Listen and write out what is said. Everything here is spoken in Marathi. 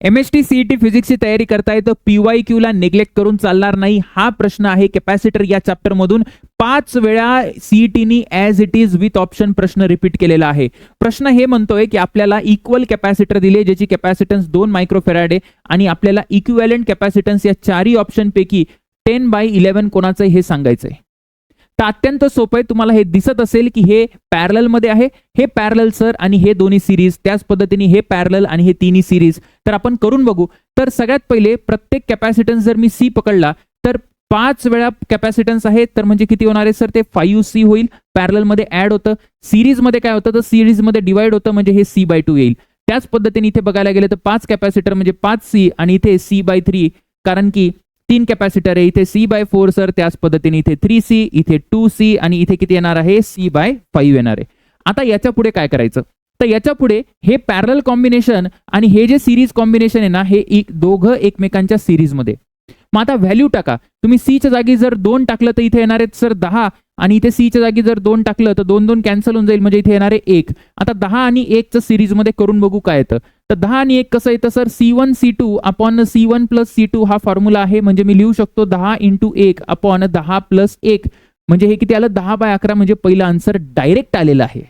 MHT CET फिजिक्सची तयारी करताय तर PYQ ला नेग्लेक्ट करून चालणार नाही. हा प्रश्न आहे कॅपॅसिटर या चॅप्टर मधून 5 वेळा CETनी as it is with option प्रश्न रिपीट केलेला आहे. प्रश्न हे म्हणतोय की आपल्याला इक्वल कॅपॅसिटर दिले ज्याची कॅपॅसिटन्स 2 मायक्रोफॅराड आहे आणि आपल्याला इक्विव्हॅलंट कॅपॅसिटन्स या चारही ऑप्शन पैकी 10/11 कोणाचं हे सांगायचंय. तर अत्यंत सोपं आहे. तुम्हाला हे दिसत असेल की हे पॅरलल मध्ये आहे, हे पॅरलल सर आणि हे दोन्ही सिरीज, त्याच पद्धतीने हे पॅरलल आणि हे तिन्ही सिरीज. तर आपण करून बघू. तर सगळ्यात पहिले प्रत्येक कॅपॅसिटन्स जर मी C पकडला तर 5 वेळा कॅपॅसिटन्स आहे, तर म्हणजे किती होणार आहे सर, ते 5C होईल. पॅरलल मध्ये ऍड होतं, सिरीज मध्ये काय होतं तर सिरीज मध्ये डिवाइड होतं म्हणजे हे C/2 येईल. त्याच पद्धतीने इथे बघायला गेलं तर 5 कॅपॅसिटर म्हणजे 5C आणि इथे C/3 कारण की 3 कॅपॅसिटर आहे, इथे C/4 सर, त्याच पद्धतीने इथे 3C, इथे 2C आणि इथे किती येणार आहे C/5 येणार आहे. आता याच्या पुढे काय करायचं, तर याच्या पुढे हे पॅरलल कॉम्बिनेशन आणि हे जे सिरीज कॉम्बिनेशन आहे ना हे दोघं एकमेकांच्या सिरीज मध्ये. मग आता व्हॅल्यू टाका. तुम्ही C च्या जागी जर 2 टाकलं तर इथे येणार आहेत सर 10 आणि इथे C च्या जागी जर 2 टाकलं तर 2 कॅन्सल होऊन जाईल म्हणजे इथे येणार आहे 1. आता 10 आणि 1 चं सिरीज मध्ये करून बघू काय येतं. तर 10 आणि 1 कसं येतं sir, C1 C2 upon C1 plus C2 हा फॉर्म्युला आहे. म्हणजे मी लिहू शकतो 10 × 1 अपॉन 10 + 1 म्हणजे हे किती आलं 10/11 म्हणजे पहिला आन्सर डायरेक्ट आलेला आहे.